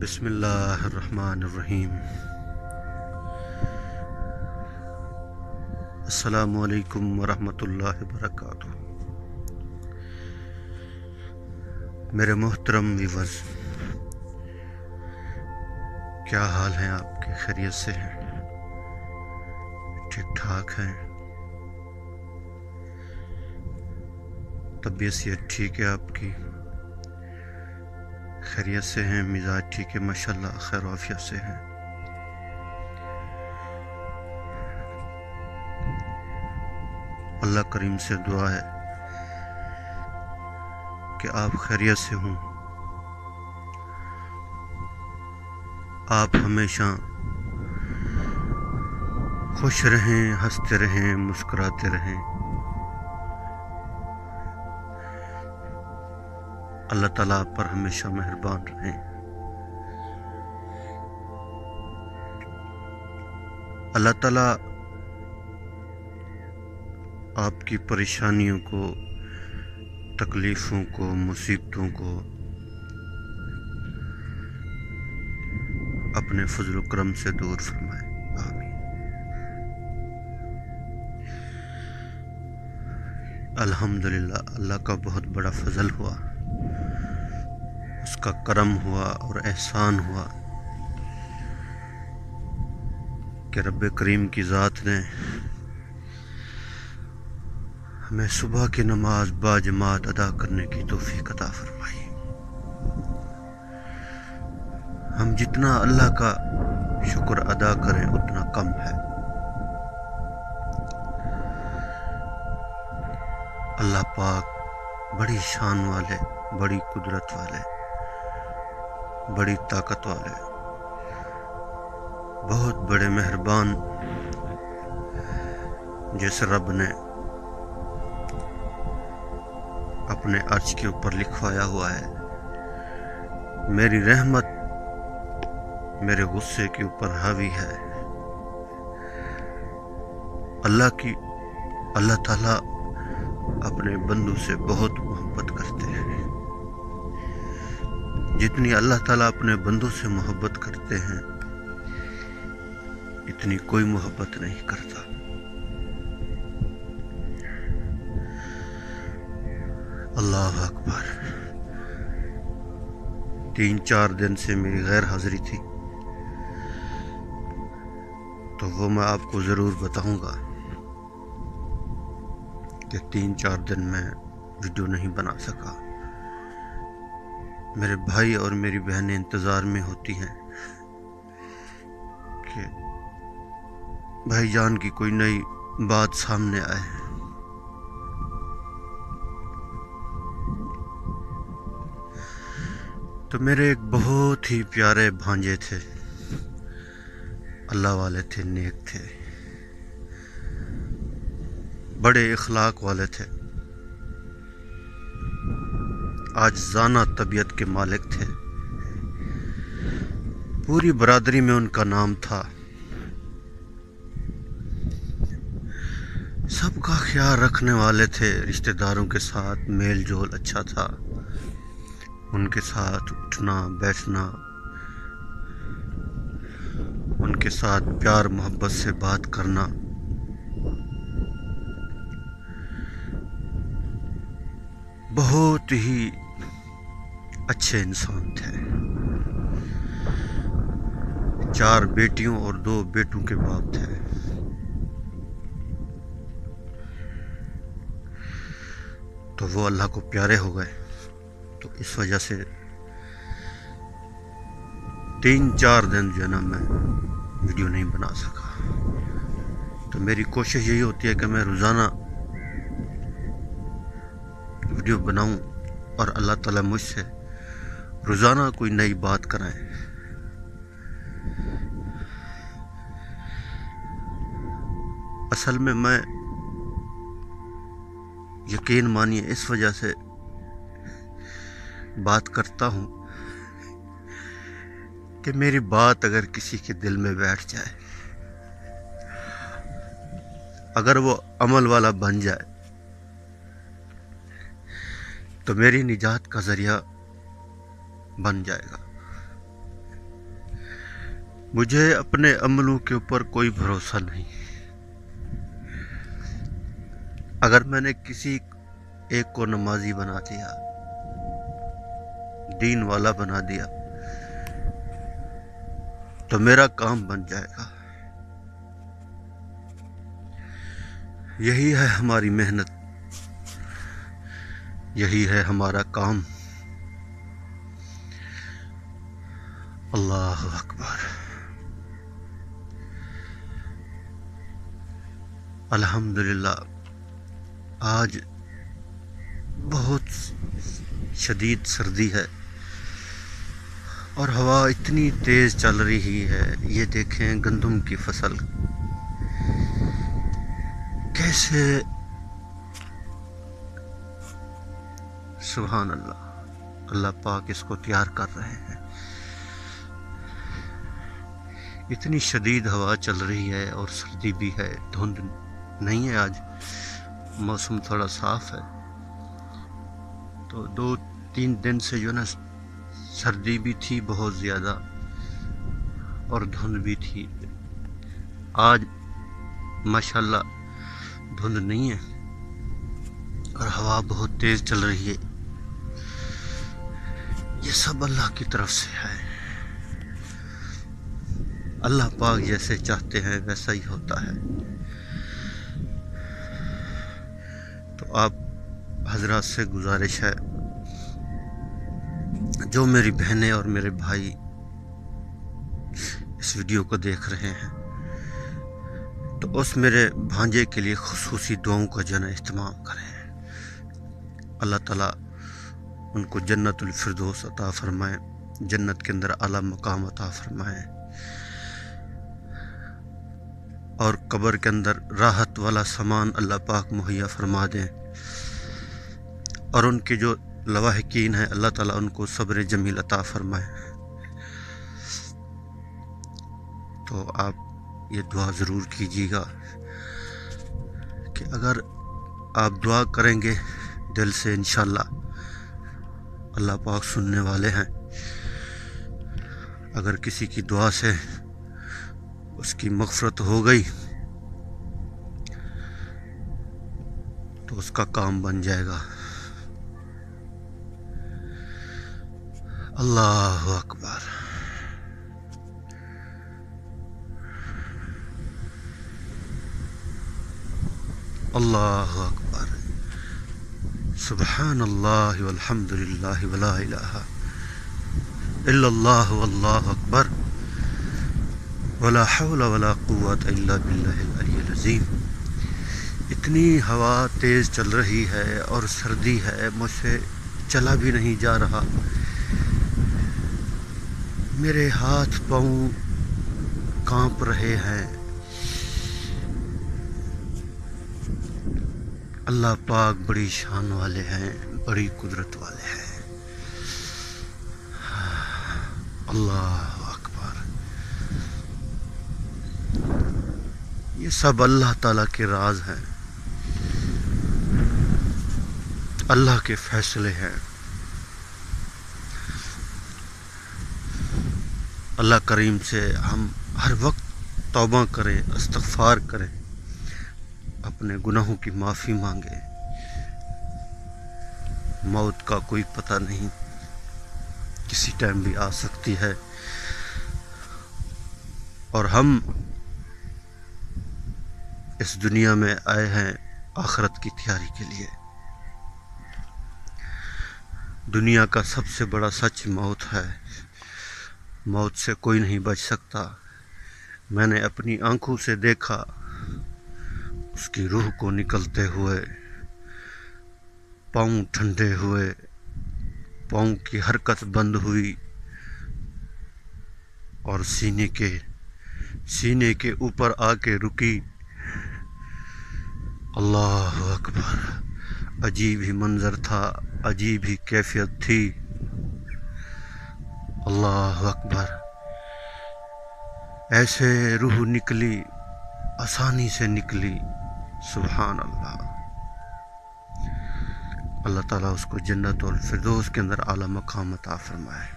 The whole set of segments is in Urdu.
بسم اللہ الرحمن الرحیم۔ السلام علیکم ورحمۃ اللہ وبرکاتہ۔ میرے محترم ویورز، کیا حال ہیں آپ کے؟ خیریت سے ہیں؟ ٹھیک ٹھاک ہیں؟ طبیعت صحت ٹھیک ہے آپ کی؟ خیریت سے ہیں؟ مزاج ٹھیک ہے؟ ماشاءاللہ خیر و عافیت سے ہیں؟ اللہ کریم سے دعا ہے کہ آپ خیریت سے ہوں، آپ ہمیشہ خوش رہیں، ہنستے رہیں، مسکراتے رہیں۔ اللہ تعالیٰ آپ پر ہمیشہ مہربان رہیں۔ اللہ تعالیٰ آپ کی پریشانیوں کو، تکلیفوں کو، مصیبتوں کو اپنے فضل و کرم سے دور فرمائے، آمین۔ الحمدللہ، اللہ کا بہت بڑا فضل ہوا، اس کا کرم ہوا اور احسان ہوا کہ رب کریم کی ذات نے ہمیں صبح کی نماز باجماعت ادا کرنے کی توفیق عطا فرمائی۔ ہم جتنا اللہ کا شکر ادا کریں اتنا کم ہے۔ اللہ پاک بڑی شان والے، بڑی قدرت والے، بڑی طاقت والے، بہت بڑے مہربان، جیسے رب نے اپنے عرش کے اوپر لکھوایا ہوا ہے، میری رحمت میرے غصے کے اوپر حاوی ہے۔ اللہ تعالیٰ اپنے بندوں سے بہت محبت کرتے ہیں۔ جتنی اللہ تعالیٰ اپنے بندوں سے محبت کرتے ہیں اتنی کوئی محبت نہیں کرتا۔ اللہ اکبر۔ 3-4 دن سے میری غیر حاضری تھی، تو وہ میں آپ کو ضرور بتاؤں گا کہ 3-4 دن میں ویڈیو نہیں بنا سکا۔ میرے بھائی اور میری بہنیں انتظار میں ہوتی ہیں کہ بھائی جان کی کوئی نئی بات سامنے آئے۔ تو میرے ایک بہت ہی پیارے بھانجے تھے، اللہ والے تھے، نیک تھے، بڑے اخلاق والے تھے، عاجزانہ طبیعت کے مالک تھے، پوری برادری میں ان کا نام تھا، سب کا خیال رکھنے والے تھے، رشتہ داروں کے ساتھ میل جول اچھا تھا، ان کے ساتھ اٹھنا بیٹھنا، ان کے ساتھ پیار محبت سے بات کرنا، بہت ہی اچھے انسان تھے۔ 4 بیٹیوں اور 2 بیٹوں کے باپ تھے۔ تو وہ اللہ کو پیارے ہو گئے، تو اس وجہ سے 3-4 دن جو ہے نا میں ویڈیو نہیں بنا سکا۔ تو میری کوشش یہی ہوتی ہے کہ میں روزانہ ویڈیو بناؤں اور اللہ تعالیٰ مجھ سے روزانہ کوئی نئی بات کرائیں۔ اصل میں یقین مانیے اس وجہ سے بات کرتا ہوں کہ میری بات اگر کسی کے دل میں بیٹھ جائے، اگر وہ عمل والا بن جائے، تو میری نجات کا ذریعہ بن جائے گا۔ مجھے اپنے عملوں کے اوپر کوئی بھروسہ نہیں. اگر میں نے کسی ایک کو نمازی بنا دیا، دین والا بنا دیا، تو میرا کام بن جائے گا. یہی ہے ہماری محنت، یہی ہے ہمارا کام. اللہ اکبر. الحمدللہ آج بہت شدید سردی ہے اور ہوا اتنی تیز چل رہی ہے. یہ دیکھیں گندم کی فصل کیسے، سبحان اللہ، اللہ پاک اس کو تیار کر رہے ہیں. اتنی شدید ہوا چل رہی ہے اور سردی بھی ہے، دھند نہیں ہے. آج موسم تھوڑا صاف ہے، تو 2-3 دن سے جو نا سردی بھی تھی بہت زیادہ اور دھند بھی تھی. آج ماشاءاللہ دھند نہیں ہے اور ہوا بہت تیز چل رہی ہے. یہ سب اللہ کی طرف سے ہے. اللہ پاک جیسے چاہتے ہیں ویسا ہی ہوتا ہے. تو آپ حضرات سے گزارش ہے، جو میری بہنیں اور میرے بھائی اس ویڈیو کو دیکھ رہے ہیں، تو اس میرے بھانجے کے لیے خصوصی دعاؤں کا جو ہے نا اہتمام کریں. اللہ تعالیٰ ان کو جنت الفردوس عطا فرمائے، جنت کے اندر اعلیٰ مقام عطا فرمائے، اور قبر کے اندر راحت والا سامان اللہ پاک مہیا فرما دیں. اور ان کے جو لواحقین ہیں اللہ تعالیٰ ان کو صبر جمیل عطا فرمائے. تو آپ یہ دعا ضرور کیجیے گا کہ اگر آپ دعا کریں گے دل سے، انشاءاللہ اللہ پاک سننے والے ہیں. اگر کسی کی دعا سے اس کی مغفرت ہو گئی تو اس کا کام بن جائے گا. اللہ اکبر. اللہ اکبر. سبحان اللہ والحمد للہ ولا الہ الا اللہ واللہ اکبر ولا حول ولا قوت الا باللہ العلی العظیم. اتنی ہوا تیز چل رہی ہے اور سردی ہے، مجھ سے چلا بھی نہیں جا رہا. میرے ہاتھ پاؤں کانپ رہے ہیں. اللہ پاک بڑی شان والے ہیں، بڑی قدرت والے ہیں. اللہ اکبر. یہ سب اللہ تعالیٰ کے راز ہیں، اللہ کے فیصلے ہیں. اللہ کریم سے ہم ہر وقت توبہ کریں، استغفار کریں، اپنے گناہوں کی معافی مانگیں. موت کا کوئی پتہ نہیں، کسی ٹائم بھی آ سکتی ہے، اور ہم اس دنیا میں آئے ہیں آخرت کی تیاری کے لیے. دنیا کا سب سے بڑا سچ موت ہے. موت سے کوئی نہیں بچ سکتا. میں نے اپنی آنکھوں سے دیکھا اس کی روح کو نکلتے ہوئے، پاؤں ٹھنڈے ہوئے، پاؤں کی حرکت بند ہوئی اور سینے کے اوپر آ کے رکی. اللہ اکبر. عجیب ہی منظر تھا، عجیب ہی کیفیت تھی. اللہ اکبر. ایسے روح نکلی، آسانی سے نکلی. سبحان اللہ. اللہ تعالیٰ اس کو جنت الفردوس کے اندر اعلیٰ مقام عطا فرمائے.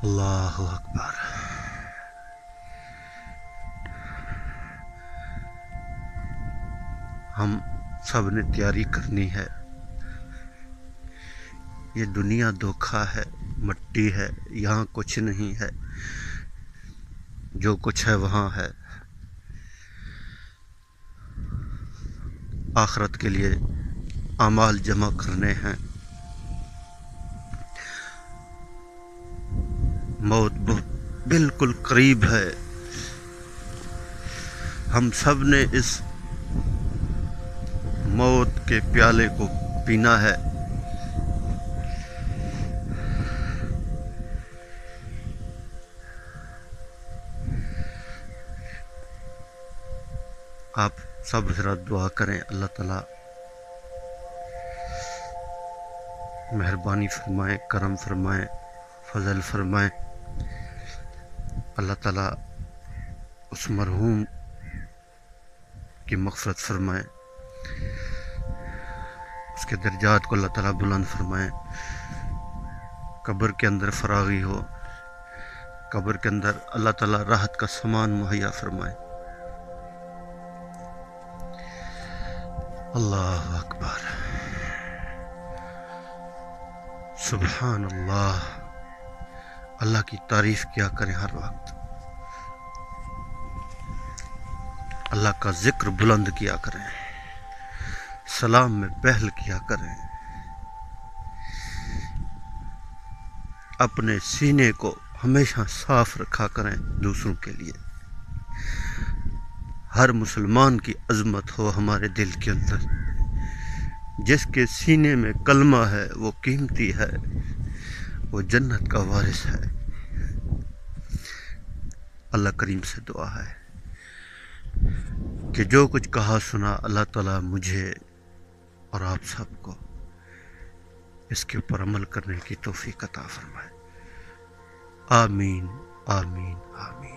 اللہ اکبر۔ ہم سب نے تیاری کرنی ہے۔ یہ دنیا دھوکا ہے، مٹی ہے، یہاں کچھ نہیں ہے، جو کچھ ہے وہاں ہے۔ آخرت کے لیے اعمال جمع کرنے ہیں۔ موت بالکل قریب ہے۔ ہم سب نے اس موت کے پیالے کو پینا ہے۔ آپ سب ذرا دعا کریں، اللہ تعالیٰ مہربانی فرمائیں، کرم فرمائیں، فضل فرمائیں۔ اللہ تعالیٰ اس مرحوم کی مغفرت فرمائیں، اس کے درجات کو اللہ تعالیٰ بلند فرمائیں، قبر کے اندر فراغی ہو، قبر کے اندر اللہ تعالیٰ راحت کا سامان مہیا فرمائیں۔ اللہ اکبر، سبحان اللہ۔ اللہ کی تعریف کیا کریں ہر وقت، اللہ کا ذکر بلند کیا کریں، سلام میں پہل کیا کریں، اپنے سینے کو ہمیشہ صاف رکھا کریں دوسروں کے لیے۔ ہر مسلمان کی عظمت ہو ہمارے دل کے اندر، جس کے سینے میں کلمہ ہے وہ قیمتی ہے، وہ جنت کا وارث ہے۔ اللہ کریم سے دعا ہے کہ جو کچھ کہا سنا اللہ تعالیٰ مجھے اور آپ سب کو اس کے اوپر عمل کرنے کی توفیق عطا فرمائے۔ آمین آمین آمین۔